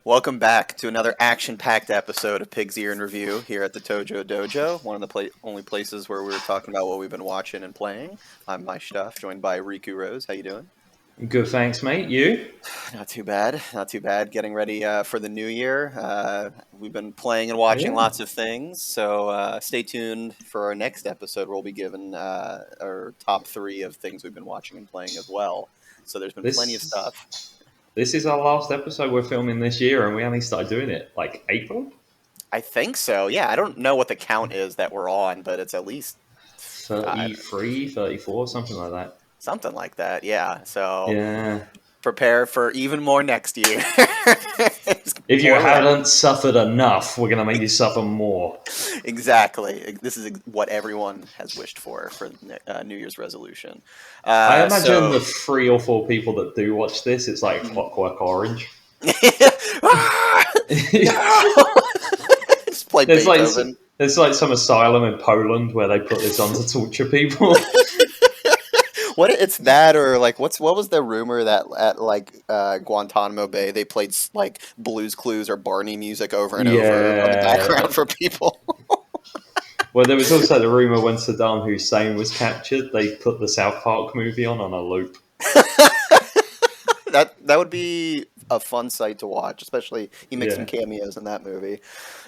Welcome back to another action-packed episode of Pig's Ear in Review here at the Tojo Dojo, one of the only places where we're talking about what we've been watching and playing. I'm Myshtuff, joined by Riku Rose. How you doing? Good, thanks, mate. You? Not too bad. Not too bad. Getting ready for the new year. We've been playing and watching lots of things, so stay tuned for our next episode. We'll be given our top 3 of things we've been watching and playing as well. So there's been plenty of stuff. This is our last episode we're filming this year, and we only started doing it like April? I think so, yeah. I don't know what the count is that we're on, but it's at least 33, 34, something like that. Something like that, yeah. So yeah. Prepare for even more next year. If you haven't suffered enough, we're going to make you suffer more. Exactly. This is what everyone has wished for New Year's resolution. I imagine the 3 or 4 people that do watch this, it's like Clockwork Orange. Just play Beethoven. There's like some asylum in Poland where they put this on to torture people. What it's that, or like what was the rumor that at like Guantanamo Bay they played like Blue's Clues or Barney music over and over on the background for people? Well, there was also the rumor when Saddam Hussein was captured, they put the South Park movie on a loop. That would be a fun sight to watch, especially he makes some cameos in that movie.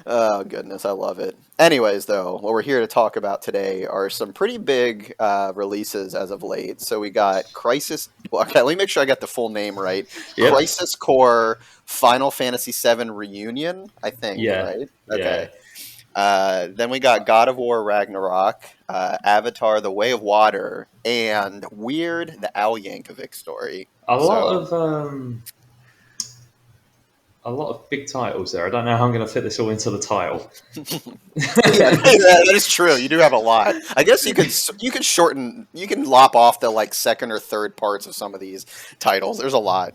Oh, goodness, I love it. Anyways, though, what we're here to talk about today are some pretty big releases as of late. So we got Crisis... Well, okay, let me make sure I got the full name right. Yep. Crisis Core Final Fantasy VII Reunion, I think, right? Okay. Yeah. Then we got God of War Ragnarok, Avatar The Way of Water, and Weird, the Al Yankovic story. A lot of big titles there. I don't know how I'm going to fit this all into the title. That is true. You do have a lot. I guess you can shorten. You can lop off the like second or third parts of some of these titles. There's a lot.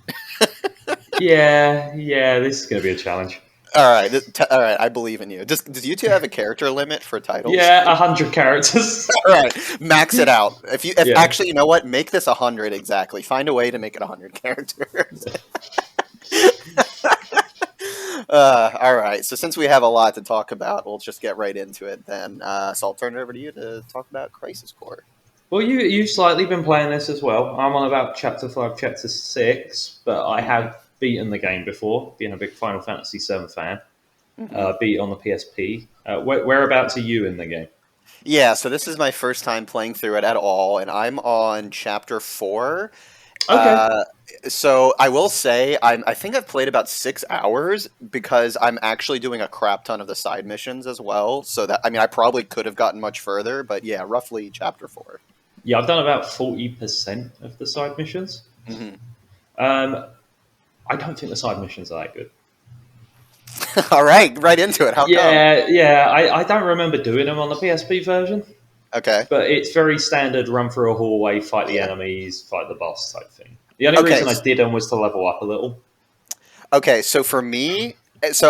Yeah. This is going to be a challenge. All right. I believe in you. Does you two have a character limit for titles? Yeah, 100 characters. All right, max it out. Actually, you know what? Make this 100 exactly. Find a way to make it 100 characters. All right. So since we have a lot to talk about, we'll just get right into it then. So I'll turn it over to you to talk about Crisis Core. Well, you've slightly been playing this as well. I'm on about Chapter 5, Chapter 6, but I have beaten the game before, being a big Final Fantasy VII fan. Beat it on the PSP. Whereabouts are you in the game? Yeah, so this is my first time playing through it at all, and I'm on Chapter 4. Okay. So I will say I think I've played about 6 hours because I'm actually doing a crap ton of the side missions as well. So that I probably could have gotten much further, but yeah, roughly Chapter 4. Yeah, I've done about 40% of the side missions. Mm-hmm. I don't think the side missions are that good. All right, right into it. How come? Yeah. I don't remember doing them on the PSP version. Okay. But it's very standard, run through a hallway, fight the enemies, fight the boss type thing. The only reason I did them was to level up a little. Okay, so for me,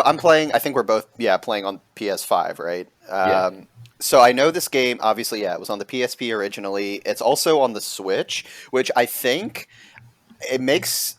I'm playing, I think we're both, playing on PS5, right? So I know this game, obviously, it was on the PSP originally. It's also on the Switch, which I think it makes...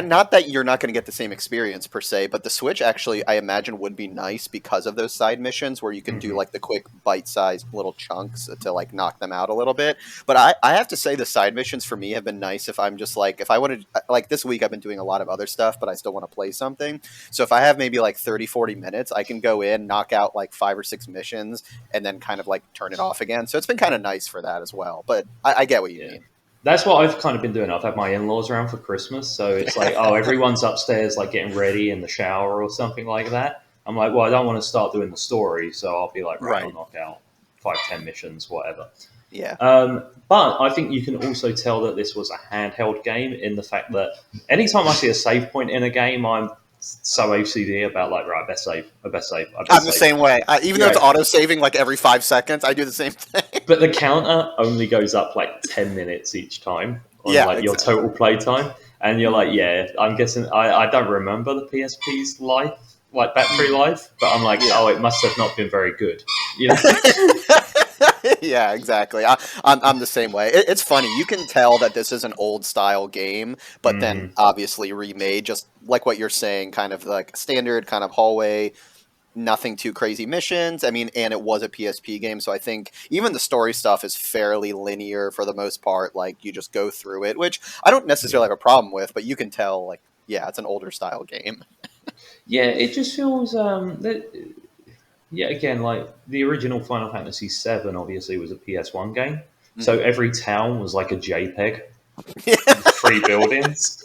not that you're not going to get the same experience per se, but the Switch actually, I imagine, would be nice because of those side missions where you can do like the quick bite-sized little chunks to like knock them out a little bit. But I have to say the side missions for me have been nice if I'm just like, if I wanted, like this week I've been doing a lot of other stuff, but I still want to play something. So if I have maybe like 30, 40 minutes, I can go in, knock out like 5 or 6 missions and then kind of like turn it off again. So it's been kind of nice for that as well. But I get what you mean. That's what I've kind of been doing. I've had my in-laws around for Christmas, so it's like, everyone's upstairs like getting ready in the shower or something like that. I'm like, well, I don't want to start doing the story, so I'll be like, right. I'll knock out 5-10 missions, whatever. Yeah. But I think you can also tell that this was a handheld game in the fact that anytime I see a save point in a game, I'm so OCD about like, right, best save. I'm the same way. Even though it's auto-saving like every 5 seconds, I do the same thing. But the counter only goes up like 10 minutes each time on your total play time. And you're like, I'm guessing, I don't remember the PSP's life, like battery life, but I'm like, it must have not been very good. You know? Yeah, exactly. I'm the same way. It's funny. You can tell that this is an old style game, but then Hmm. obviously remade, just like what you're saying, kind of like standard kind of hallway, nothing too crazy missions. I mean, and it was a PSP game, so I think even the story stuff is fairly linear for the most part. Like you just go through it, which I don't necessarily Yeah. have a problem with, but you can tell, like, yeah, it's an older style game. Yeah, it just feels that. Yeah, again, like the original Final Fantasy VII, obviously was a PS1 game, so Hmm. every town was like a JPEG Yeah, with three buildings.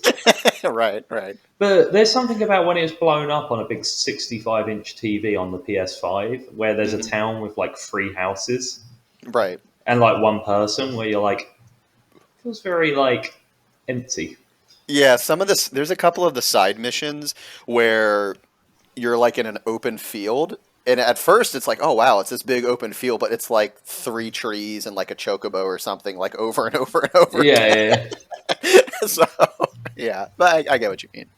right, right. But there's something about when it's blown up on a big 65-inch TV on the PS5, where there's a Hmm. town with like three houses Right. and like one person, where you're like, feels very like empty. Yeah, some of this, there's a couple of the side missions where you're like in an open field. And at first it's like, oh wow, it's this big open field, but it's like three trees and like a chocobo or something, like over and over and over Yeah, yeah, again. So yeah, but I get what you mean.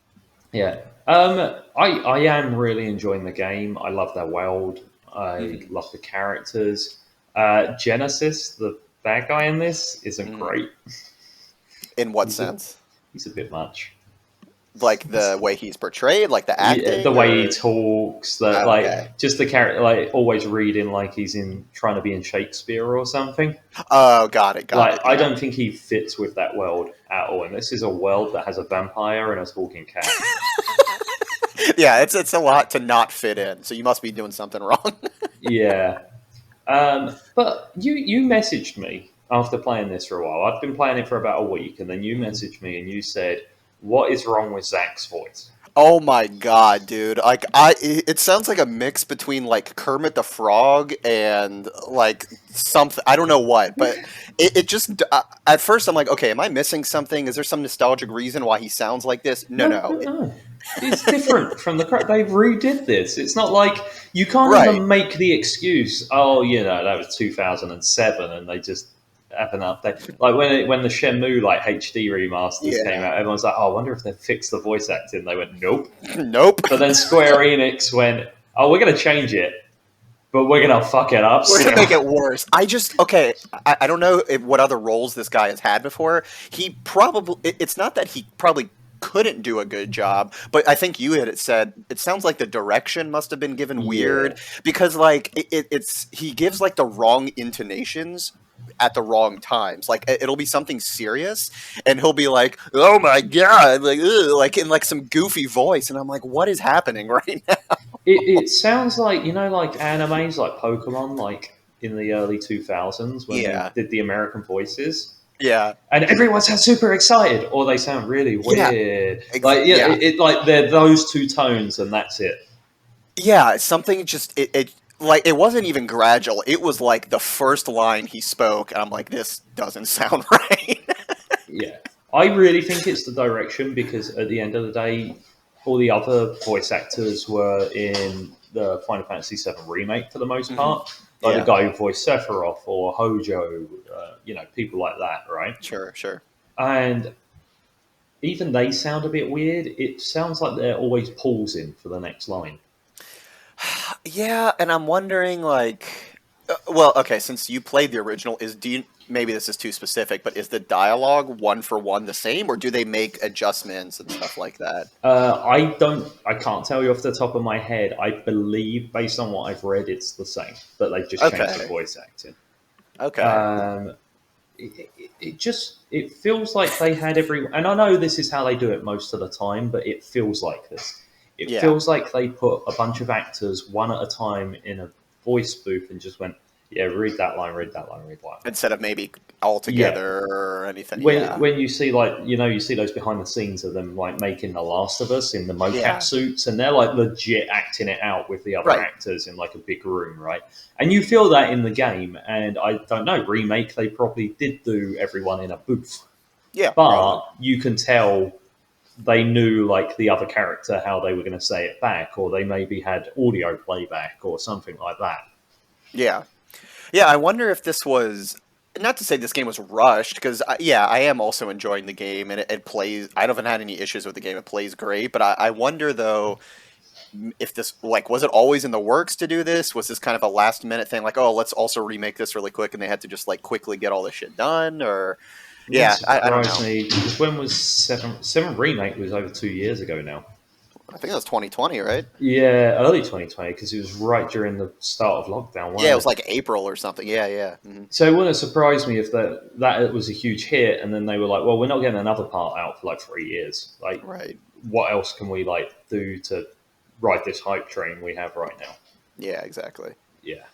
yeah. I am really enjoying the game. I love their world. I Hmm. love the characters. Genesis, the bad guy in this, isn't Hmm. great. In what He's a sense? he's a bit much. Like the way he's portrayed, like the Yeah, the acting, way he or talks, that oh, okay. like just the character, like always reading like he's in trying to be in Shakespeare or something. Oh, got it, got Like it. I Yeah. don't think he fits with that world at all. And this is a world that has a vampire and a talking cat. Yeah, it's a lot to not fit in. So you must be doing something wrong. Yeah, but you messaged me after playing this for a while. I've been playing it for about a week, and then you Mhm. messaged me and you said, "What is wrong with Zach's voice?" Oh my god, dude! Like it sounds like a mix between like Kermit the Frog and like something. I don't know what, but it just at first I'm like, okay, am I missing something? Is there some nostalgic reason why he sounds like this? No, No, no, no, no. It's different from the crap. They redid this. It's not like you can't right? even make the excuse. Oh, that was 2007, and they just have an update. Like when the Shenmue like HD remasters came Yeah. out, everyone's like, "Oh, I wonder if they fixed the voice acting." They went, "Nope." Nope. But then Square Enix went, "Oh, we're going to change it, but we're going to fuck it up We're gonna still." make it worse. I just okay. I don't know what other roles this guy has had before. He probably it's not that he probably couldn't do a good job, but I think you had it said it sounds like the direction must have been given Yeah, weird because like it's he gives like the wrong intonations at the wrong times. Like it'll be something serious, and he'll be like, "Oh my god!" Like ugh, like in like some goofy voice, and I'm like, "What is happening right now?" it sounds like like animes like Pokemon, like in the early 2000s when they Yeah, did the American voices. yeah, And everyone sounds super excited, or they sound really yeah, weird. Like yeah, yeah. like they're those two tones, and that's it. Yeah, something just it like it wasn't even gradual. It was like the first line he spoke, and I'm like, this doesn't sound right. Yeah, I really think it's the direction because at the end of the day, all the other voice actors were in the Final Fantasy VII remake for the most Hmm. part. Like the Yeah, guy who voiced Sephiroth or Hojo, people like that, right? sure, sure. And even they sound a bit weird. It sounds like they're always pausing for the next line. Yeah, and I'm wondering like, well, okay, since you played the original, do you maybe this is too specific, but is the dialogue one for one the same, or do they make adjustments and stuff like that? I can't tell you off the top of my head. I believe, based on what I've read, it's the same, but they've just changed the Okay, voice acting. okay, Um, it feels like they had everyone, and I know this is how they do it most of the time, but it feels like this. It yeah. feels like they put a bunch of actors one at a time in a voice booth and just went, "Yeah, read that line, read that line, read that line." Instead of maybe all Yeah, together or anything. when Yeah, when you see like you see those behind the scenes of them like making The Last of Us in the mocap yeah. suits, and they're like legit acting it out with the other Right. actors in like a big room, right? And you feel that in the game. And I don't know, remake they probably did do everyone in a booth, Yeah, probably. but you can tell they knew like the other character how they were going to say it back, or they maybe had audio playback or something like that. Yeah. Yeah, I wonder if this was not to say this game was rushed because yeah, I am also enjoying the game and it plays. I haven't had any issues with the game. It plays great, but I wonder though if this, like, was it always in the works to do this? Was this kind of a last minute thing? Like, oh, let's also remake this really quick, and they had to just like quickly get all this shit done, or Wouldn't I don't surprise know. me. Because when was Seven Remake was over 2 years ago now. I think that was 2020, right? Yeah, early 2020 because it was right during the start of lockdown, Yeah, it wasn't was it? like April or something. Yeah. Mm-hmm. So it wouldn't surprise me if that was a huge hit, and then they were like, "Well, we're not getting another part out for like 3 years. Like, Right. what else can we like do to ride this hype train we have right now?" Yeah, exactly. Yeah.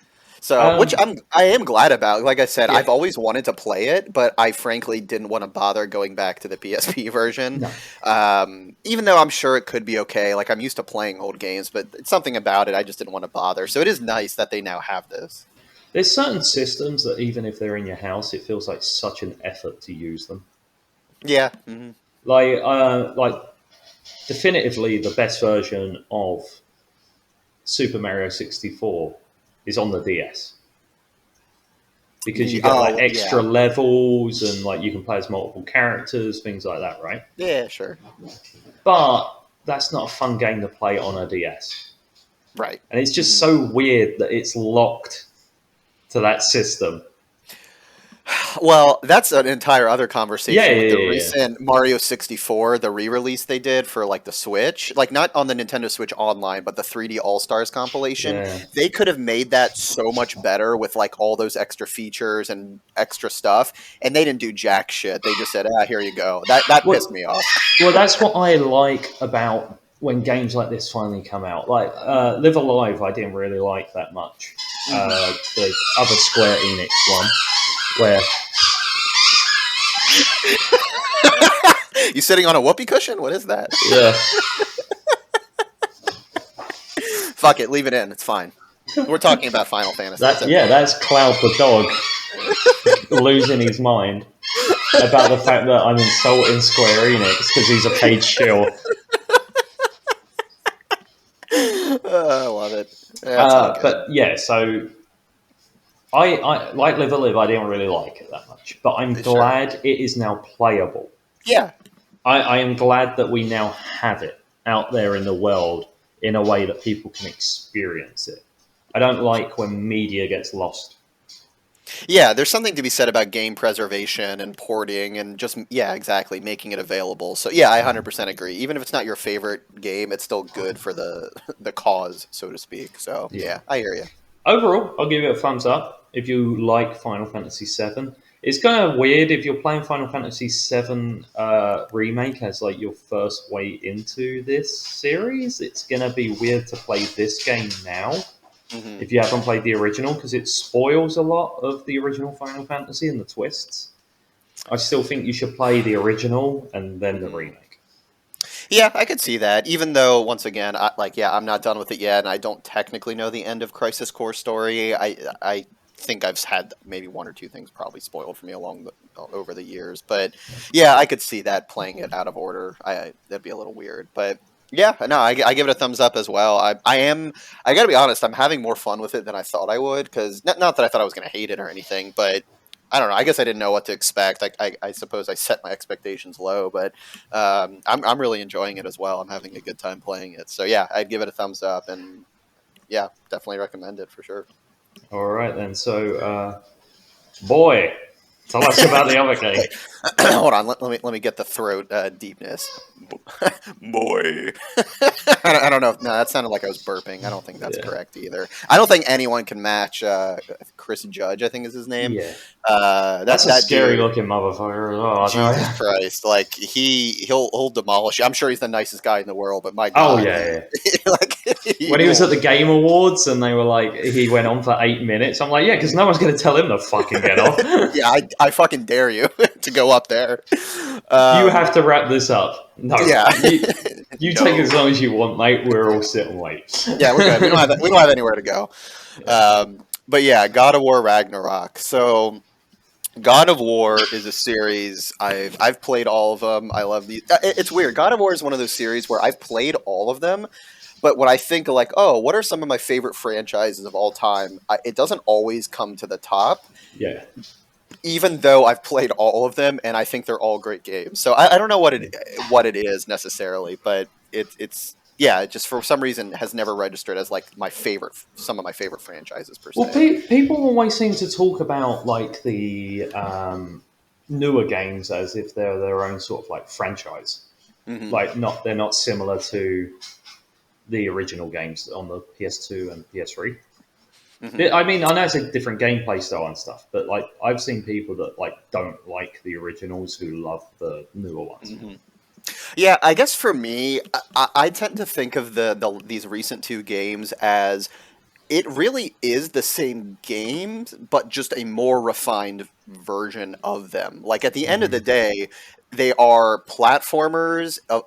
So, which Um. I am glad about. Like I said, Yeah. I've always wanted to play it, but I frankly didn't want to bother going back to the PSP version. No. Even though I'm sure it could be okay. Like I'm used to playing old games, but it's something about it I just didn't want to bother. So it is nice that they now have this. There's certain systems that even if they're in your house, it feels like such an effort to use them. Yeah. Hmm. Like definitively the best version of Super Mario 64 is on the DS because you get like Oh, extra yeah. levels and like you can play as multiple characters, things like that, right? Yeah, sure. But that's not a fun game to play on a DS. Right. And it's just Mhm. so weird that it's locked to that system. Well, that's an entire other Yeah, conversation with yeah, the yeah, yeah. recent Mario 64, the re-release they did for like the Switch, like not on the Nintendo Switch Online, but the 3D All-Stars compilation. Yeah. They could have made that so much better with like all those extra features and extra stuff, and they didn't do jack shit. They just said, "Ah, here you go." That pissed Well, me off. well, that's what I like about when games like this finally come out. Like Live Alive, I didn't really like that much. Mhm. The other Square Enix one, where You sitting on a whoopee cushion? What is that? yeah, Fuck it, leave it in. It's fine. We're talking about Final Fantasy. It's okay. that's Cloud the dog losing his mind about the fact that I'm insulting Square Enix because he's a paid shill. I love it. That's all good. But yeah, so I like Live Alive. I didn't really like it that much, but I'm Sure. glad it is now playable. Yeah. I am glad that we now have it out there in the world in a way that people can experience it. I don't like when media gets lost. Yeah, there's something to be said about game preservation and porting and just, yeah, exactly, making it available. So yeah, I 100% agree. Even if it's not your favorite game, it's still good for the the cause, so to speak. So Yeah. yeah, I hear you. Overall, I'll give it a thumbs up if you like Final Fantasy VII. It's kind of weird if you're playing Final Fantasy VII Remake as like your first way into this series. It's gonna be weird to play this game now Hmm. if you haven't played the original because it spoils a lot of the original Final Fantasy and the twists. I still think you should play the original and then the Hmm. remake. Yeah, I could see that. Even though, once again, yeah, I'm not done with it yet, and I don't technically know the end of Crisis Core story. I think I've had maybe one or two things probably spoiled for me over the years, but yeah, I could see that playing it out of order. That'd be a little weird, but yeah, no, I give it a thumbs up as well. I gotta be honest, I'm having more fun with it than I thought I would because not that I thought I was gonna hate it or anything, but. I don't know. I guess I didn't know what to expect. I suppose I set my expectations low, but I'm really enjoying it as well. I'm having a good time playing it. So yeah, I'd give it a thumbs up, and yeah, definitely recommend it for sure. All right then. So, boy, tell us about the other game. Wait, hold on. Let me get the throat deepness. Boy, I don't know. No, that sounded like I was burping. I don't think that's Yeah, correct either. I don't think anyone can match Chris Judge. I think is his name. yeah. That's That a that scary dude. looking motherfucker as well. I tell Jesus you. Christ! Like he'll demolish you. I'm sure he's the nicest guy in the world, but my Oh God, yeah, yeah. like When he was will. at the Game Awards and they were like, he went on for 8 minutes. I'm like, yeah, because no one's going to tell him to fucking get off. Yeah, I fucking dare you to go up there. You Um, have to wrap this up. No, yeah, you take no, as long as you want, mate. We're all sit and wait. yeah, we're good. We don't have anywhere to go. Yeah. But yeah, God of War Ragnarok. So God of War is a series I've played all of them. I love these. It's weird. God of War is one of those series where I've played all of them, but when I think like, oh, what are some of my favorite franchises of all time? It doesn't always come to the top. Yeah. Even though I've played all of them and I think they're all great games. So I don't know what it is necessarily, but it's yeah, it just for some reason has never registered as like some of my favorite franchises per Well, se. people always seem to talk about like the newer games as if they're their own sort of like franchise. Hmm. Like they're not similar to the original games on the PS2 and PS3. Hmm. I mean, I know it's a different gameplay style and stuff, but like I've seen people that like don't like the originals who love the newer ones. Hmm. Yeah, I guess for me, I tend to think of these recent two games as it really is the same games, but just a more refined version of them. Like at the end of Hmm. the day, they are platformers of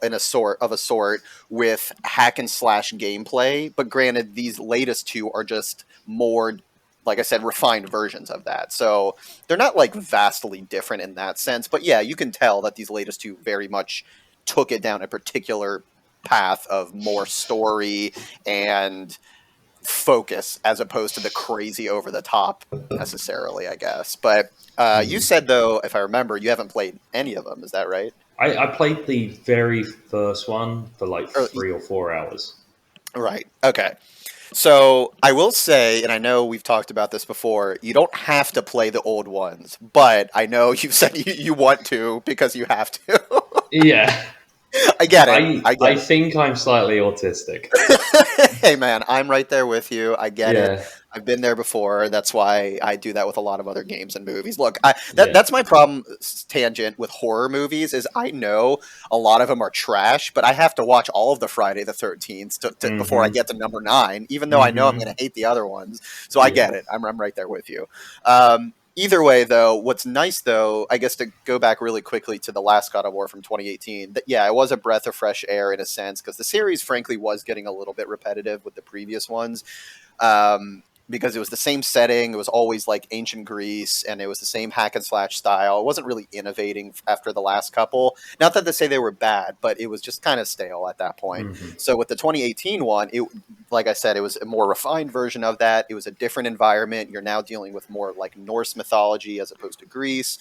a sort with hack and slash gameplay. But granted, these latest two are just more, like I said, refined versions of that. So they're not like vastly different in that sense. But yeah, you can tell that these latest two very much took it down a particular path of more story and focus as opposed to the crazy over the top necessarily, I guess. But you Hmm. said though, if I remember, you haven't played any of them. Is that right? I played the very first one for like Or, 3 or 4 hours. right. Okay. So I will say, and I know we've talked about this before, you don't have to play the old ones, but I know you said you want to because you have to. Yeah, I get it. I I I get think I'm slightly autistic. it. Hey man, I'm right there with you. I get it. Yeah, I've been there before. That's why I do that with a lot of other games and movies. Look, yeah. that's my problem tangent with horror movies is I know a lot of them are trash, but I have to watch all of the Friday the 13th before I Hmm. get to number 9, even though I know I'm Hmm. going to hate the other ones. So I Yeah. get it. I'm right there with you. Either way, though, what's nice, though, I guess to go back really quickly to the last God of War from 2018, that yeah, it was a breath of fresh air in a sense because the series, frankly, was getting a little bit repetitive with the previous ones because it was the same setting. It was always like ancient Greece, and it was the same hack and slash style. It wasn't really innovating after the last couple. Not that to say they were bad, but it was just kind of stale at that point. Hmm. So with the 2018 one, it like I said, it was a more refined version of that. It was a different environment. You're now dealing with more like Norse mythology as opposed to Greece,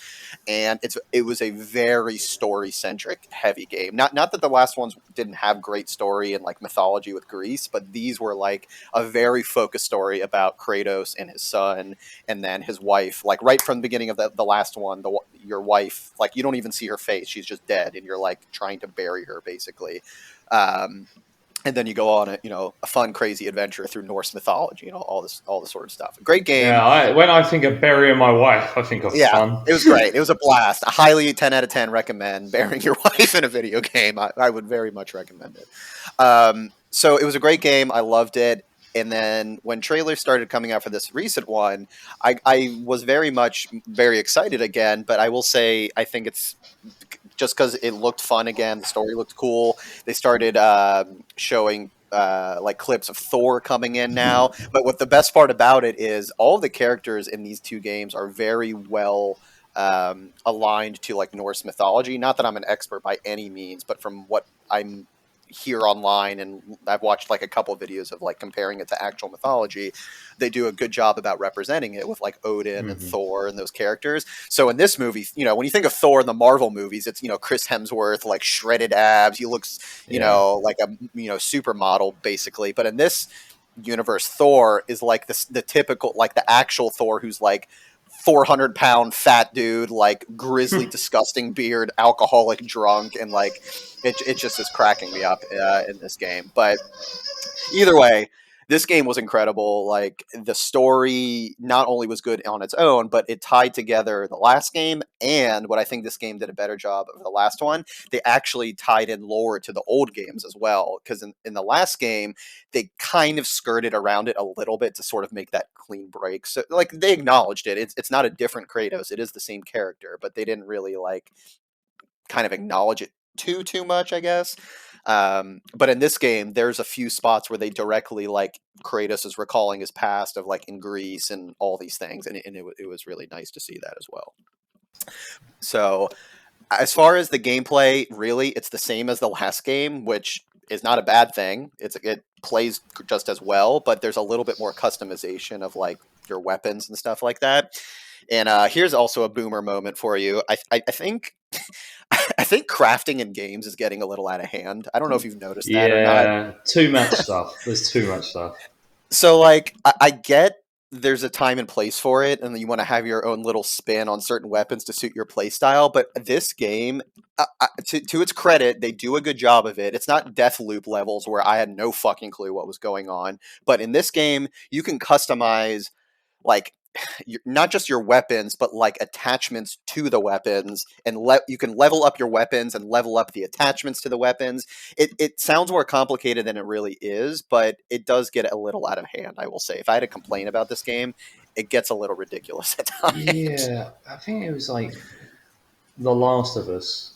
and it was a very story centric heavy game. Not that the last ones didn't have great story and like mythology with Greece, but these were like a very focused story about Kratos and his son, and then his wife. Like right from the beginning of the last one, your wife, like you don't even see her face; she's just dead, and you're like trying to bury her basically. Um, and then you go on a fun, crazy adventure through Norse mythology, all this sort of stuff. Great game. Yeah. When I think of burying my wife, I think of Yeah, fun. it was great. It was a blast. I highly 10 out of 10 recommend burying your wife in a video game. I would very much recommend it. So it was a great game. I loved it. And then when trailers started coming out for this recent one, I was very excited again. But I will say, I think it's just because it looked fun again. The story looked cool. They started showing like clips of Thor coming in now. But what the best part about it is all the characters in these two games are very well aligned to like Norse mythology. Not that I'm an expert by any means, but from what I'm here online and I've watched like a couple of videos of like comparing it to actual mythology, they do a good job about representing it with like Odin and Hmm. Thor and those characters. So in this movie, when you think of Thor in the Marvel movies, it's Chris Hemsworth, like shredded abs. He looks, Yeah. like a supermodel basically. But in this universe, Thor is like the typical, like the actual Thor who's like 400-pound fat dude, like grizzly, disgusting beard, alcoholic, drunk, and like it just is cracking me up in this game. But either way, this game was incredible. Like the story not only was good on its own, but it tied together the last game. And what I think this game did a better job of the last one, they actually tied in lore to the old games as well. Because in the last game, they kind of skirted around it a little bit to sort of make that clean break. So like they acknowledged it. It's not a different Kratos. It is the same character, but they didn't really like kind of acknowledge it too much, I guess. But in this game, there's a few spots where they directly like Kratos is recalling his past of like in Greece and all these things, and it was really nice to see that as well. So as far as the gameplay, really, it's the same as the last game, which is not a bad thing. It plays just as well, but there's a little bit more customization of like your weapons and stuff like that. And here's also a boomer moment for you. I think I think crafting in games is getting a little out of hand. I don't know if you've noticed that or not. Yeah, too much stuff. There's too much stuff. So, like, I get there's a time and place for it, and you want to have your own little spin on certain weapons to suit your play style. But this game, to its credit, they do a good job of it. It's not Death Loop levels where I had no fucking clue what was going on. But in this game, you can customize, like, not just your weapons, but like attachments to the weapons, and you can level up your weapons and level up the attachments to the weapons. It sounds more complicated than it really is, but it does get a little out of hand. I will say, if I had to complain about this game, it gets a little ridiculous at times. Yeah, I think it was like The Last of Us,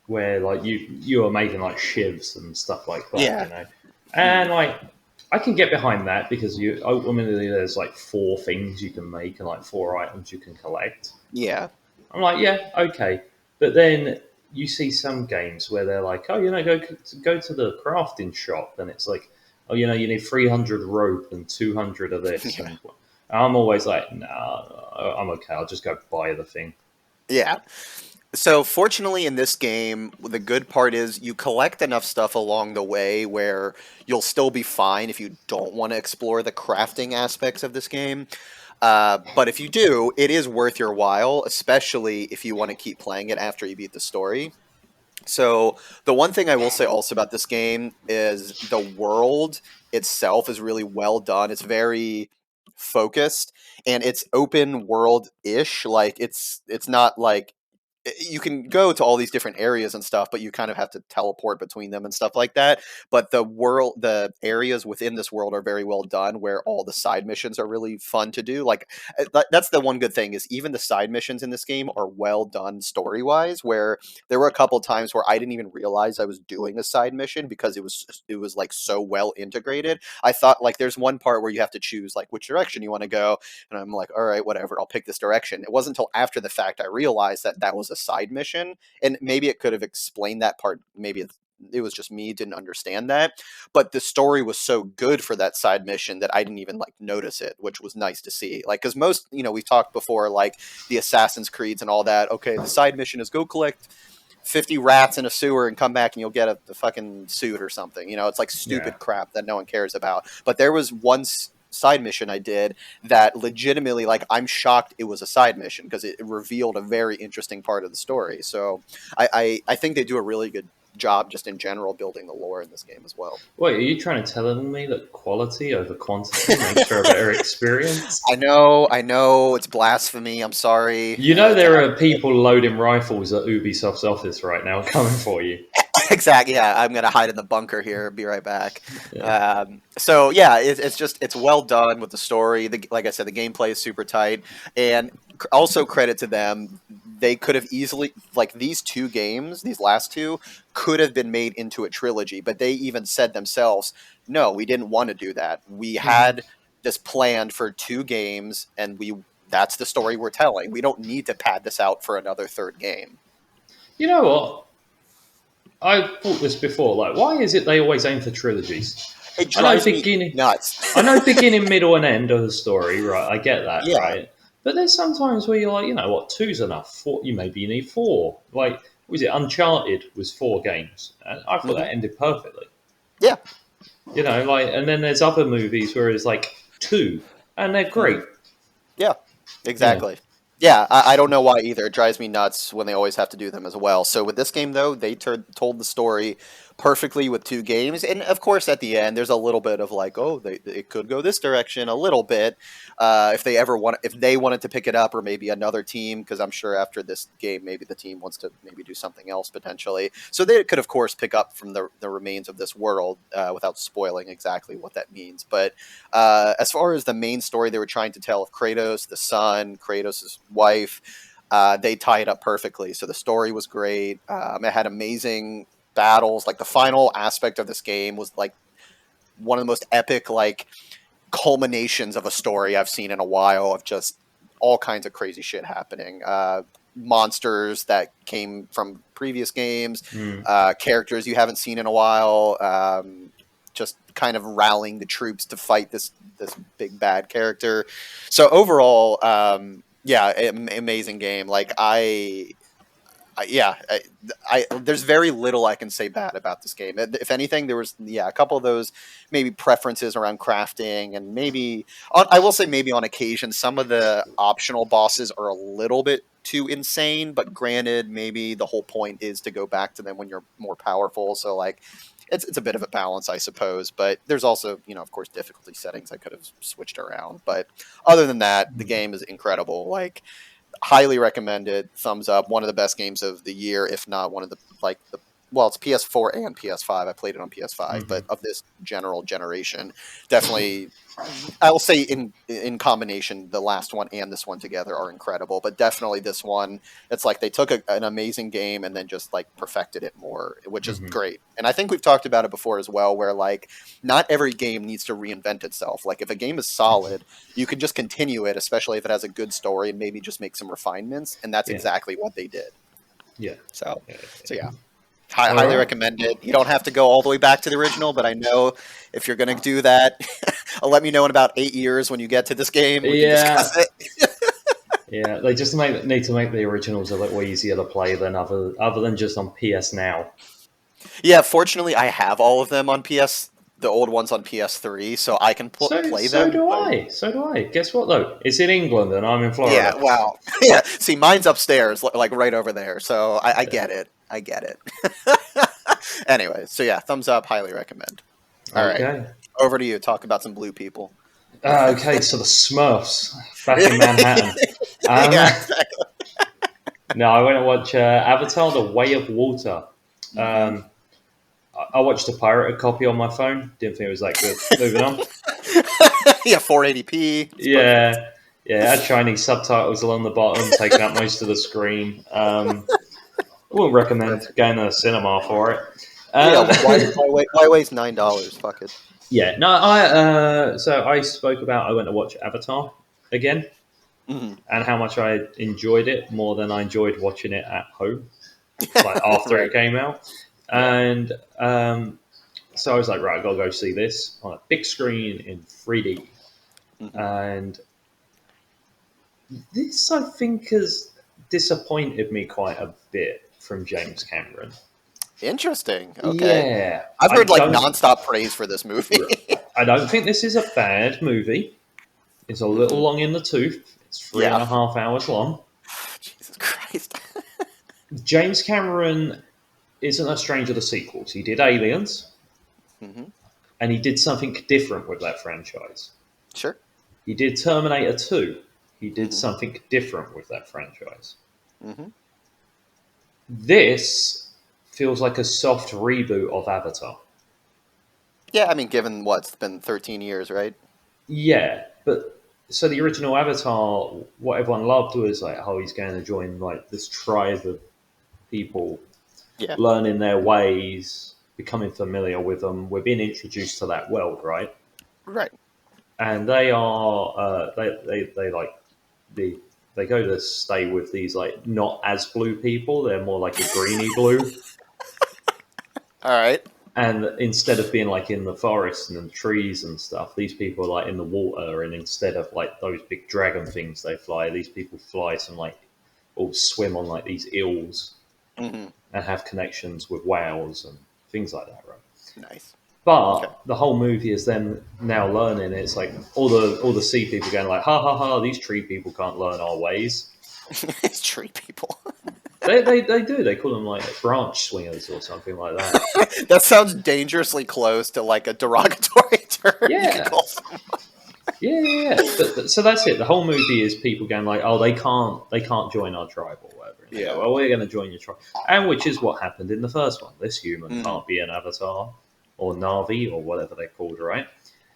where like you were making like shivs and stuff like that, Yeah. you know, and like I can get behind that because you ultimately there's like 4 things you can make and like 4 items you can collect. Yeah. I'm like, yeah, okay, but then you see some games where they're like, oh, go to the crafting shop, and it's like, oh, you need 300 rope and 200 of this, Yeah. and I'm always like, nah, I'm okay. I'll just go buy the thing. Yeah. So fortunately in this game, the good part is you collect enough stuff along the way where you'll still be fine if you don't want to explore the crafting aspects of this game. But if you do, it is worth your while, especially if you want to keep playing it after you beat the story. So the one thing I will say also about this game is the world itself is really well done. It's very focused and it's open world ish. Like it's not like you can go to all these different areas and stuff, but you kind of have to teleport between them and stuff like that. But the areas within this world are very well done, where all the side missions are really fun to do. Like that's the one good thing is even the side missions in this game are well done story wise. Where there were a couple times where I didn't even realize I was doing a side mission because it was like so well integrated. I thought like there's one part where you have to choose like which direction you want to go, and I'm like, all right, whatever, I'll pick this direction. It wasn't until after the fact I realized that that was a side mission, and maybe it could have explained that part. Maybe it was just me didn't understand that, but the story was so good for that side mission that I didn't even like notice it, which was nice to see. Like, because most, we've talked before, like the Assassin's Creeds and all that. Okay, the side mission is go collect 50 rats in a sewer and come back and you'll get a fucking suit or something. It's like Yeah. stupid crap that no one cares about. But there was one side mission I did that legitimately, like, I'm shocked it was a side mission because it revealed a very interesting part of the story. So I think they do a really good job just in general building the lore in this game as well. Wait, are you trying to tell me that quality over quantity makes for a better experience? I know, it's blasphemy. I'm sorry. You know there are people loading rifles at Ubisoft's office right now coming for you. Exactly. Yeah, I'm gonna hide in the bunker here. Be right back. Yeah. So yeah, it's well done with the story. Like I said, the gameplay is super tight, and also credit to them. They could have easily, like, these two games, these last two, could have been made into a trilogy. But they even said themselves, no, we didn't want to do that. We Mhm. had this planned for 2 games, and that's the story we're telling. We don't need to pad this out for another third game. You know what? I've thought this before. Like, why is it they always aim for trilogies? It I know drives me beginning, nuts. I know beginning, middle, and end of the story. Right, I get that. Yeah. Right, but there's sometimes where you're like, you know what, two's enough. You need 4. Like, was it Uncharted was 4 games? And I thought Hmm. that ended perfectly. Yeah. Like, and then there's other movies where it's like 2, and they're Hmm. great. Yeah. Yeah. Exactly. Yeah, I don't know why either. It drives me nuts when they always have to do them as well. So with this game, though, they told the story perfectly with 2 games, and of course, at the end, there's a little bit of like, oh, it could go this direction a little bit if they wanted to pick it up, or maybe another team, because I'm sure after this game, maybe the team wants to maybe do something else potentially. So they could, of course, pick up from the remains of this world without spoiling exactly what that means. But as far as the main story they were trying to tell of Kratos, the son, Kratos' wife, they tie it up perfectly. So the story was great. It had amazing battles. Like the final aspect of this game was like one of the most epic, like, culminations of a story I've seen in a while, of just all kinds of crazy shit happening. Monsters that came from previous games, Mm. characters you haven't seen in a while, just kind of rallying the troops to fight this big bad character. So overall, yeah, amazing game. Like there's very little I can say bad about this game. If anything, there was a couple of those maybe preferences around crafting, and maybe I will say maybe on occasion some of the optional bosses are a little bit too insane. But granted, maybe the whole point is to go back to them when you're more powerful. So like, it's a bit of a balance, I suppose. But there's also, of course, difficulty settings I could have switched around. But other than that, the game is incredible. Like, highly recommended. Thumbs up. One of the best games of the year, if not one of the well, it's PS4 and PS5. I played it on PS5, but of this general generation, definitely, I will say in combination, the last one and this one together are incredible. But definitely this one, it's like they took an amazing game and then just like perfected it more, which is great. And I think we've talked about it before as well, where like not every game needs to reinvent itself. Like if a game is solid, you can just continue it, especially if it has a good story, and maybe just make some refinements. And that's exactly what they did. Yeah. So yeah. Highly recommended. You don't have to go all the way back to the original, but I know if you're going to do that, let me know in about 8 years when you get to this game. We can discuss it. Yeah, they just need to make the originals a little easier to play than other than just on PS Now. Yeah, fortunately, I have all of them on PS. The old ones on PS3, so I can play them. So do I. Guess what though? It's in England and I'm in Florida. Yeah, wow. Yeah, see, mine's upstairs, like right over there. So I get it. I get it. Anyway, so yeah, thumbs up. Highly recommend. All right, over to you. Talk about some blue people. Okay, so the Smurfs back in Manhattan. Yeah, exactly. No, I went to watch Avatar: The Way of Water. I watched a pirated copy on my phone. Didn't think it was that good. Moving on. Yeah, 480p. Yeah, it had Chinese subtitles along the bottom, taking up most of the screen. I wouldn't recommend going to the cinema for it. Why waste $9? Fuck it. Yeah, no. So I spoke about I went to watch Avatar again, and how much I enjoyed it more than I enjoyed watching it at home, like after it came out. And so I was like, right, I gotta go see this on a big screen in 3D. And this, I think, has disappointed me quite a bit from James Cameron. Interesting. Okay. Yeah. I've heard like nonstop praise for this movie. I don't think this is a bad movie. It's a little long in the tooth. It's 3.5 hours long. Jesus Christ. James Cameron isn't a stranger to sequels. He did Aliens, and he did something different with that franchise. Sure. He did Terminator 2. He did something different with that franchise. This feels like a soft reboot of Avatar. Yeah, I mean, given it's been 13 years, right? Yeah, but so the original Avatar, what everyone loved was like, oh, he's going to join like this tribe of people, learning their ways, becoming familiar with them. We're being introduced to that world, right? Right. And they are they go to stay with these like not as blue people. They're more like a greeny blue. All right. And instead of being like in the forest and the trees and stuff, these people are like in the water. And instead of like those big dragon things they fly, these people fly some like or swim on like these eels and have connections with whales and things like that, right? Nice. But the whole movie is them now learning. It's like all the sea people going like, ha ha ha, these tree people can't learn our ways. It's tree people. They do. They call them like branch swingers or something like that. That sounds dangerously close to like a derogatory term. Yeah. Yeah. But, so that's it. The whole movie is people going like, oh, they can't join our tribe or whatever. And they go, well, we're going to join your tribe. And which is what happened in the first one. This human can't be an avatar or Na'vi or whatever they're called, right?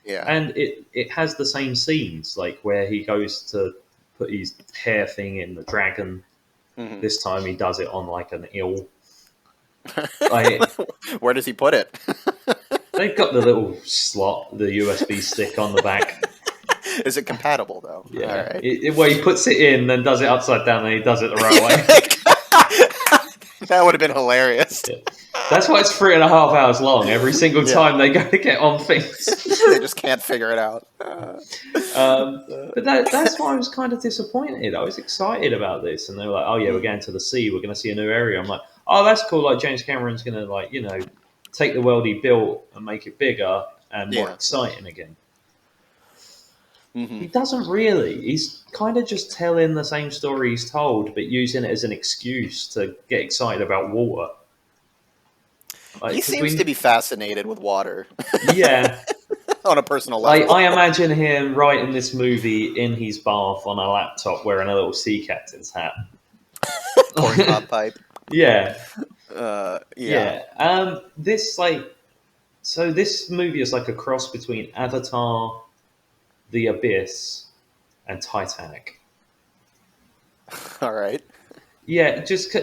Yeah. And it has the same scenes, like where he goes to put his hair thing in the dragon. This time he does it on like an eel. Like, where does he put it? They've got the little slot, the USB stick on the back. Is it compatible though? Yeah. All right. Where he puts it in, then does it upside down, and he does it the right way. That would have been hilarious. Yeah. That's why it's 3.5 hours long. Every single time they go to get on things, they just can't figure it out. but that's why I was kind of disappointed. I was excited about this, and they were like, "Oh yeah, we're going to the sea. We're going to see a new area." I'm like, "Oh, that's cool. Like James Cameron's going to take the world he built and make it bigger and more exciting again." Mm-hmm. He doesn't really. He's kind of just telling the same story he's told, but using it as an excuse to get excited about water. He seems to be fascinated with water. Yeah. On a personal level. I imagine him writing this movie in his bath on a laptop wearing a little sea captain's hat. Corn cob pipe. Yeah. Yeah. This movie is like a cross between Avatar, The Abyss, and Titanic. All right. Yeah, just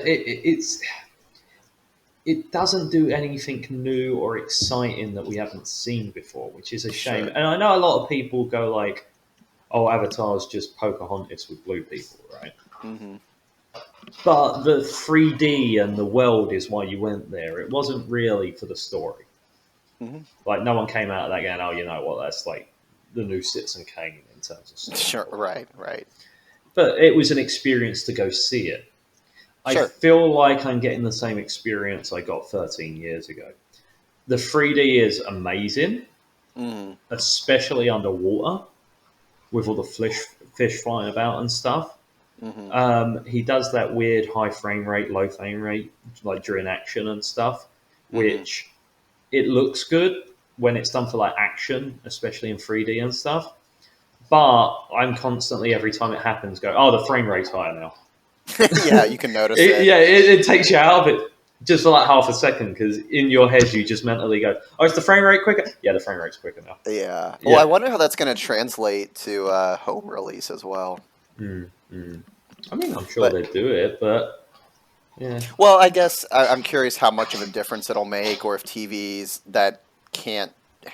it doesn't do anything new or exciting that we haven't seen before, which is a shame. Sure. And I know a lot of people go like, "Oh, Avatar's just Pocahontas with blue people," right? Mm-hmm. But the 3D and the world is why you went there. It wasn't really for the story. Mm-hmm. Like, no one came out of that going, "Oh, you know what? That's like the new Citizen Kane in terms of story." Sure. Right. But it was an experience to go see it. Sure. I feel like I'm getting the same experience I got 13 years ago. The 3D is amazing, especially underwater with all the fish flying about and stuff. Mm-hmm. He does that weird high frame rate, low frame rate, like during action and stuff, which it looks good when it's done for like action, especially in 3D and stuff. But I'm constantly, every time it happens, go, "Oh, the frame rate's higher now." Yeah, you can notice it. Yeah, it takes you out of it just for like half a second because in your head you just mentally go, "Oh, is the frame rate quicker?" Yeah, the frame rate's quicker now. Yeah. Well, I wonder how that's going to translate to home release as well. I mean, I'm sure they do it, but yeah. Well, I guess I'm curious how much of a difference it'll make, or if TVs that can't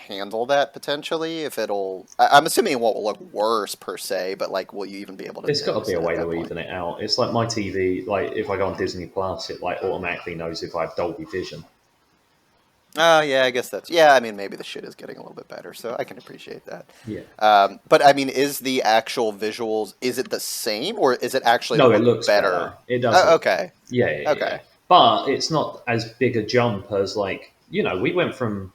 handle that potentially, if it'll. I'm assuming it won't look worse per se, but like, will you even be able to? There's got to be a way to point? even it out. It's like my TV. Like if I go on Disney Plus, it like automatically knows if I have Dolby Vision. Oh, yeah, I guess that's... Yeah, I mean, maybe the shit is getting a little bit better, so I can appreciate that. Yeah. But, I mean, is the actual visuals... Is it the same, or is it actually No, it looks better. It does. Okay. Yeah. Okay. But it's not as big a jump as, like... we went from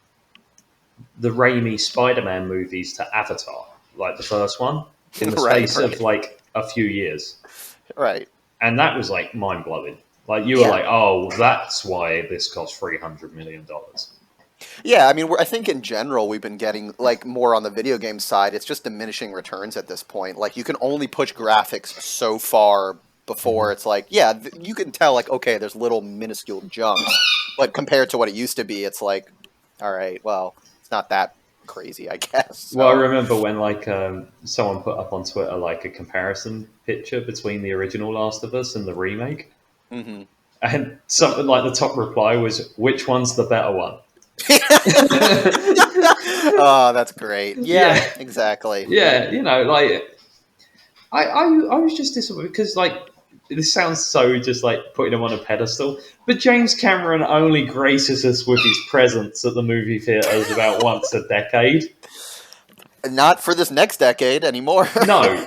the Raimi Spider-Man movies to Avatar, like the first one, in the space of, like, a few years. Right. And that was, like, mind-blowing. Like, you were like, "Oh, that's why this cost $300 million. Yeah, I mean, I think in general we've been getting, like, more on the video game side. It's just diminishing returns at this point. Like, you can only push graphics so far before it's like, yeah, you can tell, like, okay, there's little minuscule jumps. But compared to what it used to be, it's like, all right, well, it's not that crazy, I guess. So. Well, I remember when, like, someone put up on Twitter, like, a comparison picture between the original Last of Us and the remake. Mm-hmm. And something like the top reply was, "Which one's the better one?" Oh, that's great. Yeah, exactly. Yeah, like I was just disappointed because like this sounds so just like putting him on a pedestal, but James Cameron only graces us with his presence at the movie theaters about once a decade. Not for this next decade anymore. No.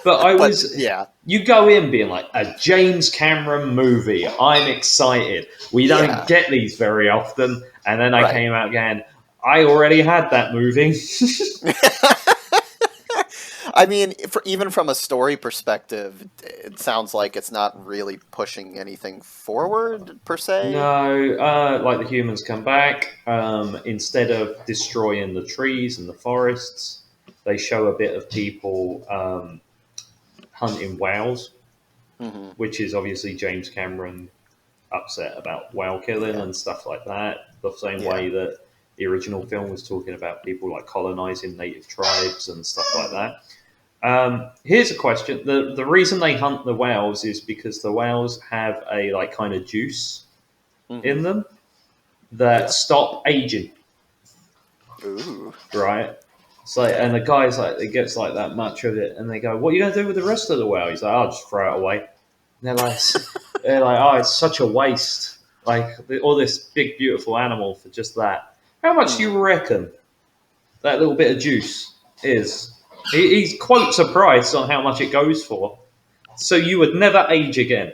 But yeah. You go in being like, a James Cameron movie. I'm excited. We don't get these very often. And then I came out again. I already had that movie. I mean, even from a story perspective, it sounds like it's not really pushing anything forward, per se. No, like the humans come back. Instead of destroying the trees and the forests, they show a bit of people hunting whales, which is obviously James Cameron upset about whale killing and stuff like that. The same way that the original film was talking about people like colonizing native tribes and stuff like that. Here's a question. The reason they hunt the whales is because the whales have a like kind of juice in them that stop aging. Ooh. Right? So, and the guy's like, it gets like that much of it, and they go, "What are you going to do with the rest of the whale?" He's like, "I'll just throw it away." They're like, oh, it's such a waste. Like all this big beautiful animal for just that. How much do you reckon that little bit of juice is? He quotes a price on how much it goes for. So you would never age again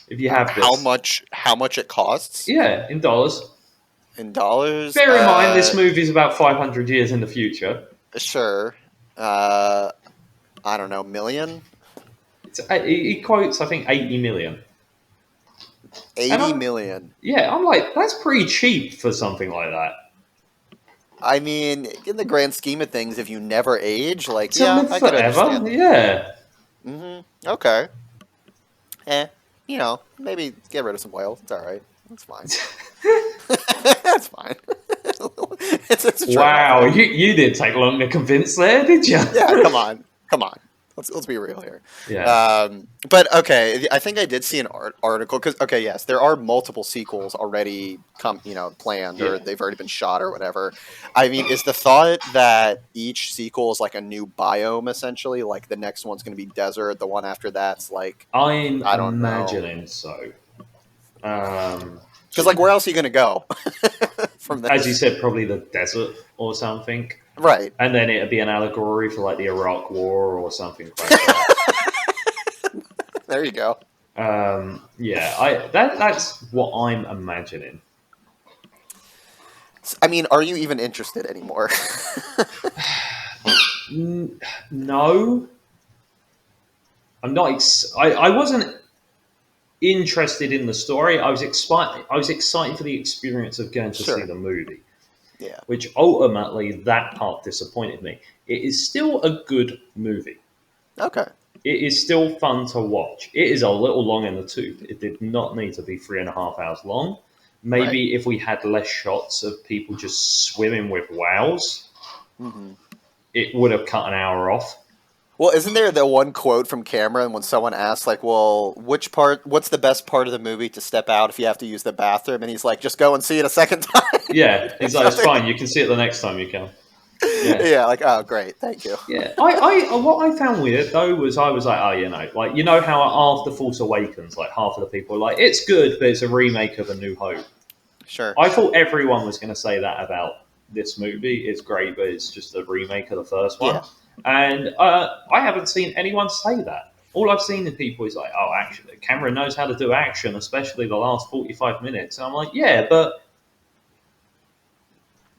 if you have How this. much? How much it costs Yeah, in dollars. in dollars? Bear in mind, this movie's about 500 years in the future. Sure. I don't know, million, He quotes, I think, 80 million. And 80 million. I'm like, that's pretty cheap for something like that. I mean, in the grand scheme of things, if you never age, like, To yeah, live I could forever, understand. yeah. Okay. Maybe get rid of some whales. It's all right. That's fine. That's fine. It's a trade-off, Wow, right? you didn't take long to convince there, did you? Yeah, come on, come on. Let's be real here. Yeah, But okay, I think I did see an article because okay, yes, there are multiple sequels already planned or yeah. they've already been shot or whatever. I mean, is the thought that each sequel is like a new biome essentially? Like the next one's going to be desert, the one after that's like I'm I don't know. imagining so. Um, Because like where else are you going to go from as you this? said, probably the desert or something. Right. And then it'd be an allegory for like the Iraq War or something like that. There you go. That's what I'm imagining. I mean, are you even interested anymore? No, I'm not. I wasn't interested in the story. I was excited. I was excited for the experience of going to see Sure. the movie, Yeah. which ultimately that part disappointed me. It is still a good movie. Okay. It is still fun to watch. It is a little long in the tooth. It did not need to be 3.5 hours long. Right. Maybe if we had less shots of people just swimming with wows, hmm it would have cut an hour off. Well, isn't there the one quote from Cameron when someone asks, like, well, what's the best part of the movie to step out if you have to use the bathroom? And he's like, just go and see it a second time. Yeah, Or he's like, it's something. fine. You can see it the next time you can. Yeah. Yeah, like, oh, great. Thank you. Yeah, what I found weird though was I was like, oh, like how after Force Awakens, like half of the people are like, it's good, but it's a remake of A New Hope. Sure. I thought everyone was going to say that about this movie. It's great, but it's just a remake of the first one. Yeah. And I haven't seen anyone say that. All I've seen in people is like, oh, actually, Cameron knows how to do action, especially the last 45 minutes. And I'm like, yeah, but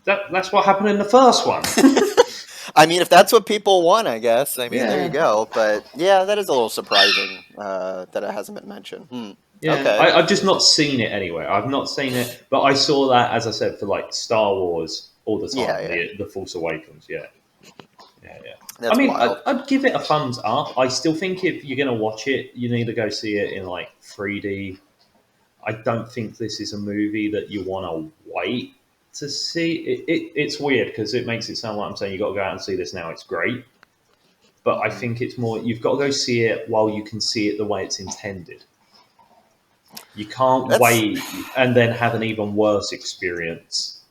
that's what happened in the first one. I mean, if that's what people want, I guess. I mean, there you Yeah. go. But yeah, that is a little surprising that it hasn't been mentioned. Yeah, Okay. I've just not seen it anywhere. I've not seen it, but I saw that, as I said, for like Star Wars all the Yeah, time. yeah. The Force Awakens, yeah. Yeah, yeah. I That's mean, wild. I'd give it a thumbs up. I still think if you're going to watch it, you need to go see it in like 3D. I don't think this is a movie that you want to wait to see. It's weird because it makes it sound like I'm saying you got to go out and see this now. It's great, but I think it's more you've got to go see it while you can see it the way it's intended. You can't That's wait and then have an even worse experience.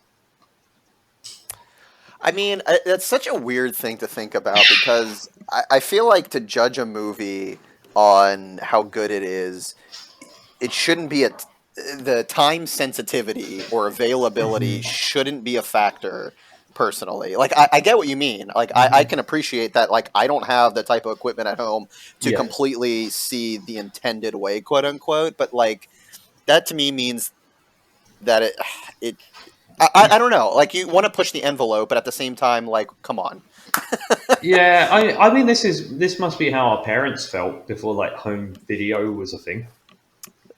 I mean, that's such a weird thing to think about because I feel like to judge a movie on how good it is, it shouldn't be the time sensitivity or availability shouldn't be a factor personally. Like, I get what you mean. Like, I can appreciate that. Like, I don't have the type of equipment at home to Yeah. completely see the intended way, quote unquote. But, like, that to me means that it I don't know. Like you want to push the envelope, but at the same time, like, come on. Yeah, I mean this must be how our parents felt before like home video was a thing.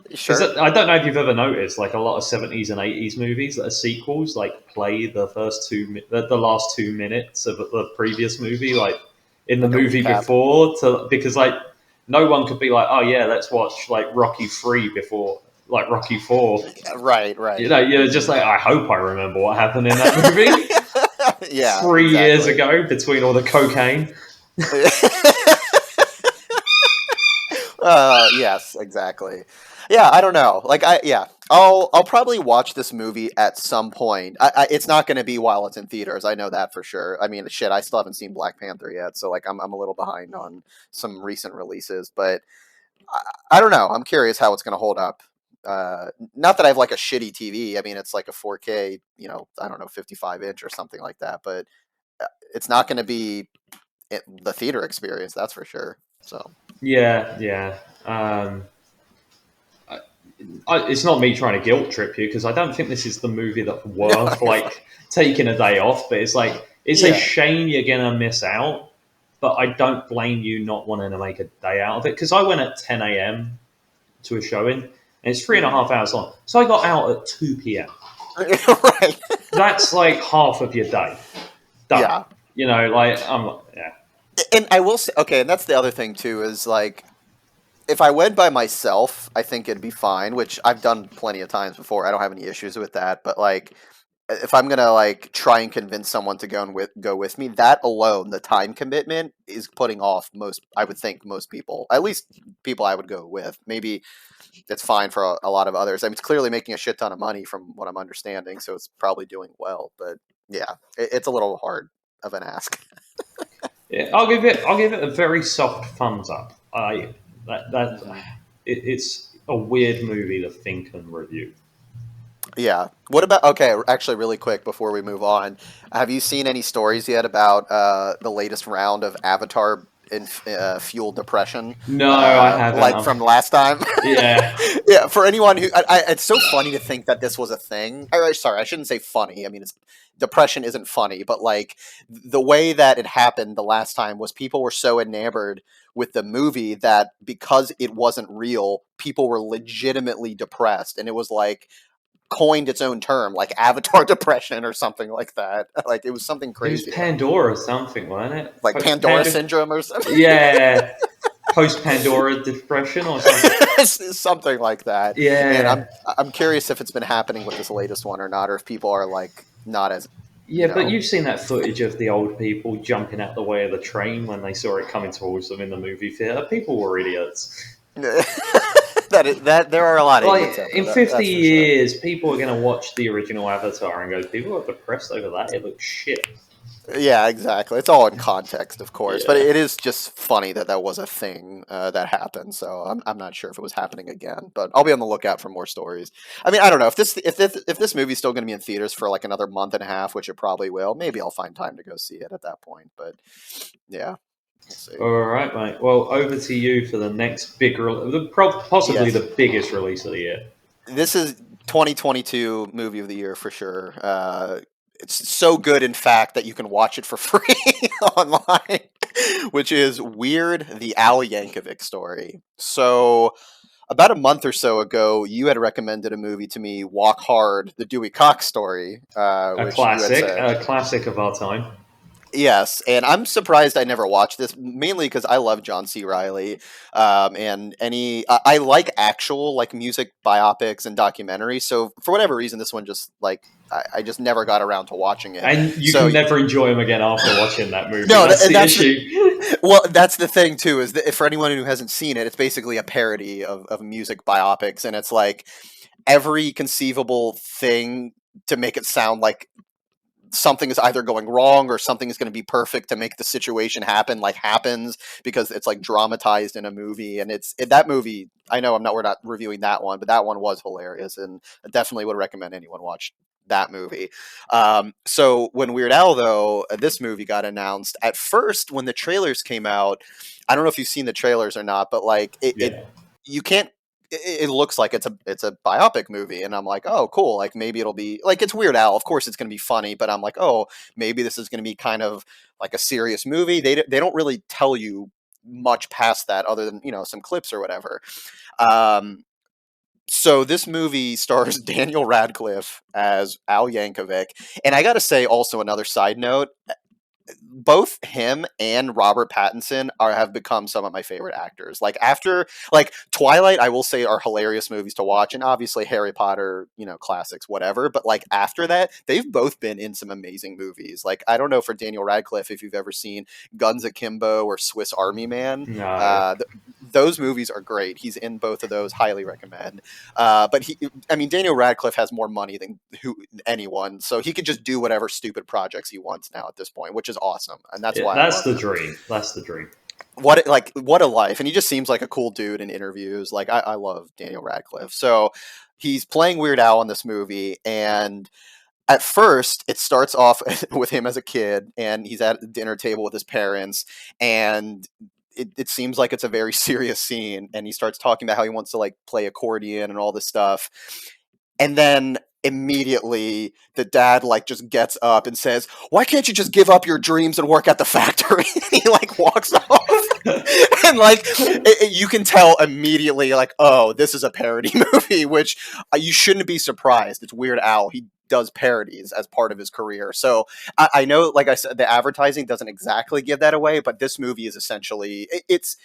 Because Sure. I don't know if you've ever noticed, like a lot of 70s and 80s movies that are sequels, like play the last 2 minutes of the previous movie, like in the Like a movie recap. before, because like no one could be like, oh yeah, let's watch like Rocky 3 before like Rocky 4. Right, right. You're just like, I hope I remember what happened in that movie Yeah, 3 years exactly. ago between all the cocaine. Yes, exactly. Yeah, I don't know. Like I'll probably watch this movie at some point. It's not going to be while it's in theaters. I know that for sure. I mean, shit, I still haven't seen Black Panther yet, so like I'm a little behind on some recent releases, but I don't know. I'm curious how it's going to hold up. Not that I have like a shitty TV. I mean, it's like a 4K, I don't know, 55-inch or something like that. But it's not going to be the theater experience, that's for sure. So Yeah. It's not me trying to guilt trip you because I don't think this is the movie that's no, worth you're fine. like taking a day off. But it's like it's a Yeah. shame you're gonna miss out. But I don't blame you not wanting to make a day out of it because I went at 10 a.m. to a showing and it's three and a Mhm. half hours long. So I got out at 2 p.m. Right. That's like half of your day done. Yeah. Like yeah. And I will say, okay, and that's the other thing too, is like if I went by myself, I think it'd be fine, which I've done plenty of times before. I don't have any issues with that. But like if I'm gonna like try and convince someone to go with me, that alone, the time commitment is putting off most. I would think most people, at least people I would go with. Maybe it's fine for a lot of others. I mean, it's clearly making a shit ton of money from what I'm understanding, so it's probably doing well. But yeah, it's a little hard of an ask. Yeah, I'll give it a very soft thumbs up. I that that Hmm. it's a weird movie to think and review. Yeah. What about? Okay, actually, really quick before we move on, have you seen any stories yet about the latest round of Avatar in fuel depression, No, I haven't. like from last time? Yeah, Yeah. For anyone who, it's so funny to think that this was a thing. Sorry, I shouldn't say funny. I mean, depression isn't funny, but like the way that it happened the last time was people were so enamored with the movie that because it wasn't real, people were legitimately depressed, and it was like coined its own term, like Avatar depression or something like that. Like it was something it was crazy, Pandora or something, wasn't it? like Post Pandora Pandora. syndrome or something, Yeah, post Pandora depression or something. something like that. And Yeah, I'm curious if it's been happening with this latest one or not, or if people are like not as you yeah, but know. you've seen that footage of the old people jumping out the way of the train when they saw it coming towards them in the movie theater. People were idiots. That there are a lot of Like idiots out there. in 50 That's for sure. years, people are going to watch the original Avatar and go, "People are depressed over that. It looks shit." Yeah, exactly. It's all in context, of course, but Yeah, it is just funny that that was a thing that happened. So I'm not sure if it was happening again, but I'll be on the lookout for more stories. I mean, I don't know if this movie's still going to be in theaters for like another month and a half, which it probably will. Maybe I'll find time to go see it at that point. But yeah, we'll see. all right, mate. Well, over to you for the next big, possibly Yes, the biggest release of the year. this is 2022 movie of the year for sure. It's so good, in fact, that you can watch it for free online, which is Weird: The Al Yankovic Story. So, about a month or so ago, you had recommended a movie to me, Walk Hard: The Dewey Cox Story, which you had said. A classic of our time. Yes, and I'm surprised I never watched this, mainly because I love John C. Riley, and I like actual like music biopics and documentaries. So for whatever reason, this one just like I just never got around to watching it. And you So can never enjoy him again after watching that movie. no, That's and the that's the issue. well, that's the thing too. Is that for anyone who hasn't seen it, it's basically a parody of music biopics, and it's like every conceivable thing to make it sound like something is either going wrong or something is going to be perfect to make the situation happen like happens because it's like dramatized in a movie. And that movie, I know we're not reviewing that one, but that one was hilarious, and I definitely would recommend anyone watch that movie. So when Weird Al, though, this movie got announced at first when the trailers came out. I don't know if you've seen the trailers or not, but like it Yeah. you can't it looks like it's a biopic movie, and I'm like, oh, cool. Like maybe it'll be like it's Weird Al. Of course, it's going to be funny, but I'm like, oh, maybe this is going to be kind of like a serious movie. They don't really tell you much past that, other than some clips or whatever. Um, so this movie stars Daniel Radcliffe as Al Yankovic, and I got to say, also another side note, both him and Robert Pattinson have become some of my favorite actors. Like after like Twilight, I will say are hilarious movies to watch, and obviously Harry Potter, classics, whatever. But like after that, they've both been in some amazing movies. Like I don't know for Daniel Radcliffe if you've ever seen Guns Akimbo or Swiss Army Man. No. Uh, th- those movies are great. He's in both of those. Highly recommend. But I mean, Daniel Radcliffe has more money than anyone, so he could just do whatever stupid projects he wants now at this point, which is awesome, and that's Yeah, why I that's love the him. dream. That's the dream. what a life, and he just seems like a cool dude in interviews. Like I love Daniel Radcliffe. So he's playing Weird Al in this movie, and at first it starts off with him as a kid, and he's at the dinner table with his parents, and it seems like it's a very serious scene, and he starts talking about how he wants to like play accordion and all this stuff, and then immediately the dad like just gets up and says, why can't you just give up your dreams and work at the factory? And he like walks off. And like you can tell immediately like, oh, this is a parody movie, which you shouldn't be surprised. It's Weird Al. He does parodies as part of his career. So I know, like I said, the advertising doesn't exactly give that away, but this movie is essentially it's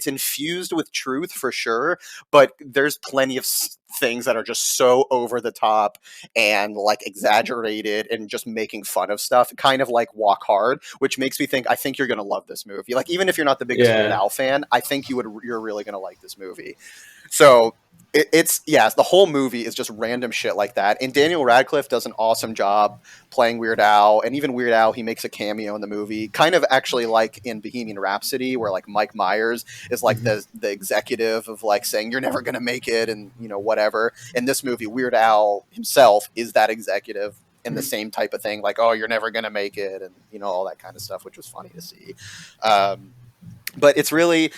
infused with truth for sure, but there's plenty of things that are just so over the top and like exaggerated and just making fun of stuff, kind of like Walk Hard, which makes me think I think you're going to love this movie. Like even if you're not the biggest Weird Al fan, I think you're really going to like this movie. So it's the whole movie is just random shit like that, and Daniel Radcliffe does an awesome job playing Weird Al, and even Weird Al, he makes a cameo in the movie, kind of actually like in Bohemian Rhapsody, where like Mike Myers is like the executive of like saying you're never gonna make it, and you know whatever. In this movie, Weird Al himself is that executive, and the same type of thing, like, oh, you're never gonna make it, and you know all that kind of stuff, which was funny to see. But it's really,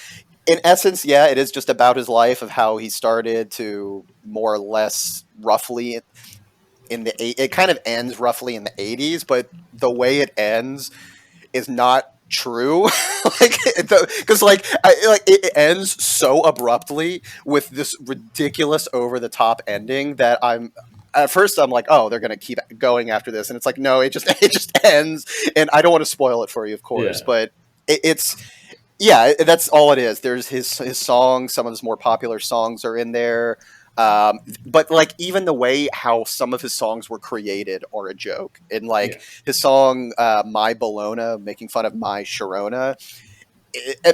in essence, yeah, it is just about his life, of how he started to more or less roughly it kind of ends roughly in the 80s, but the way it ends is not true. Like because it ends so abruptly with this ridiculous over the top ending that at first I'm like, oh, they're gonna keep going after this, and it's like, no, it just ends, and I don't want to spoil it for you, of course, but it's. Yeah, that's all it is. There's his songs. Some of his more popular songs are in there. But like even the way how some of his songs were created are a joke. And like his song "My Bologna," making fun of My Sharona.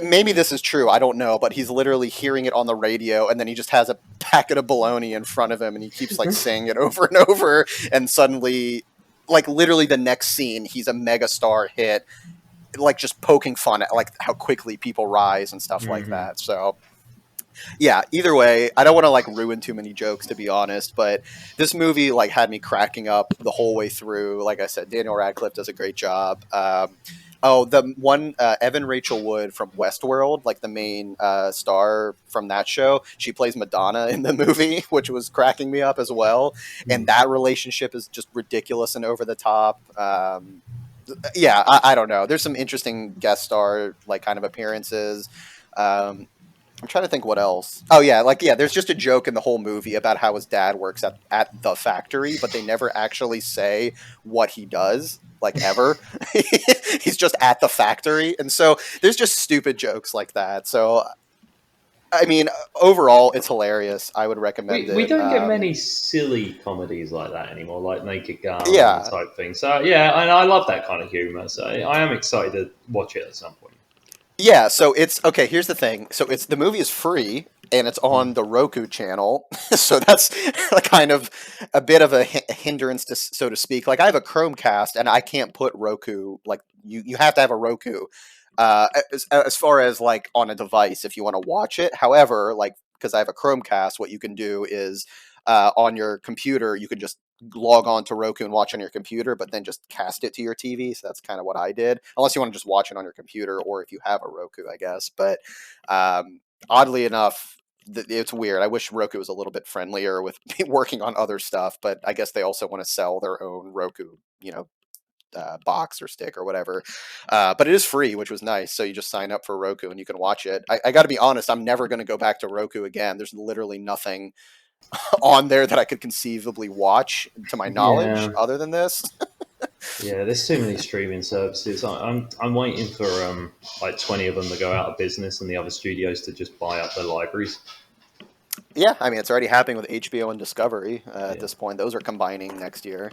Maybe this is true. I don't know, but he's literally hearing it on the radio, and then he just has a packet of bologna in front of him, and he keeps like saying it over and over. And suddenly, like literally the next scene, he's a mega star hit, like just poking fun at like how quickly people rise and stuff like that. So yeah, either way, I don't want to like ruin too many jokes, to be honest, but this movie like had me cracking up the whole way through. Like I said, Daniel Radcliffe does a great job. The one Evan Rachel Wood from Westworld, like the main star from that show, she plays Madonna in the movie, which was cracking me up as well. And that relationship is just ridiculous and over the top. Yeah, I don't know. There's some interesting guest star like kind of appearances. I'm trying to think what else. Oh yeah, there's just a joke in the whole movie about how his dad works at the factory, but they never actually say what he does, like ever. He's just at the factory, and so there's just stupid jokes like that. So I mean, overall, it's hilarious. I would recommend it. We don't get many silly comedies like that anymore, like Naked Gun type thing. So yeah, and I love that kind of humor. So I am excited to watch it at some point. Yeah, so it's okay. Here's the thing. So the movie is free, and it's on the Roku channel. So that's kind of a bit of a hindrance, so to speak. Like I have a Chromecast, and I can't put Roku. Like you have to have a Roku. As far as like on a device, if you want to watch it. However, like because I have a Chromecast, what you can do is on your computer, you can just log on to Roku and watch on your computer, but then just cast it to your TV. So that's kind of what I did, unless you want to just watch it on your computer, or if you have a Roku, I guess. But oddly enough, it's weird. I wish Roku was a little bit friendlier with working on other stuff, but I guess they also want to sell their own Roku, box or stick or whatever. But it is free, which was nice. So you just sign up for Roku and you can watch it. I got to be honest, I'm never going to go back to Roku again. There's literally nothing on there that I could conceivably watch, to my knowledge, other than this. Yeah, there's too many streaming services. I'm waiting for like 20 of them to go out of business and the other studios to just buy up their libraries. Yeah, I mean, it's already happening with HBO and Discovery at this point. Those are combining next year.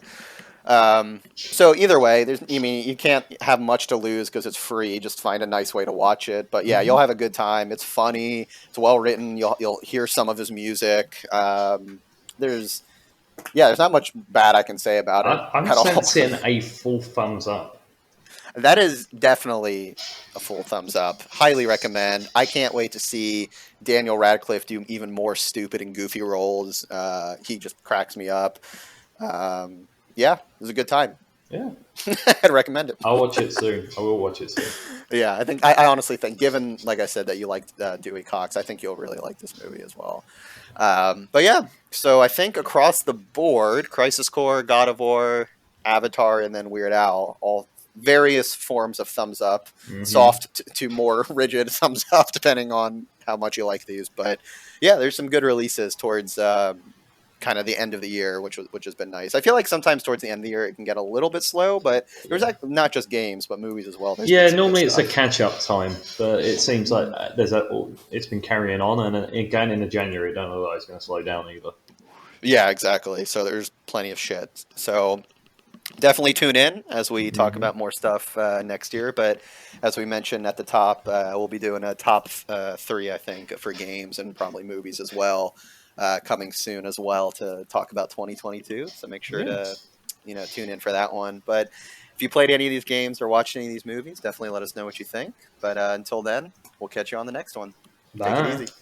So either way, you can't have much to lose because it's free. Just find a nice way to watch it. But yeah, you'll have a good time. It's funny. It's well written. You'll hear some of his music. There's not much bad I can say about it. I'm sensing a full thumbs up. That is definitely a full thumbs up. Highly recommend. I can't wait to see Daniel Radcliffe do even more stupid and goofy roles. He just cracks me up. Yeah, it was a good time. Yeah, I'd recommend it. I'll watch it soon. I will watch it soon. Yeah, I honestly think, given like I said that you liked Dewey Cox, I think you'll really like this movie as well. But yeah, so I think across the board, Crisis Core, God of War, Avatar, and then Weird Al, all various forms of thumbs up, soft to more rigid thumbs up, depending on how much you like these. But yeah, there's some good releases towards kind of the end of the year, which has been nice. I feel like sometimes towards the end of the year it can get a little bit slow, but there's not just games but movies as well. There's Yeah, some good normally it's a stuff. catch-up time, but it seems like it's been carrying on, and again into January, it don't look like it's going to slow down either. Yeah, exactly. So there's plenty of shit. So definitely tune in as we talk about more stuff next year. But as we mentioned at the top, we'll be doing a top 3, I think, for games and probably movies as well, coming soon as well to talk about 2022. So make sure to tune in for that one. But if you played any of these games or watched any of these movies, definitely let us know what you think. But until then, we'll catch you on the next one. Take it Bye. easy.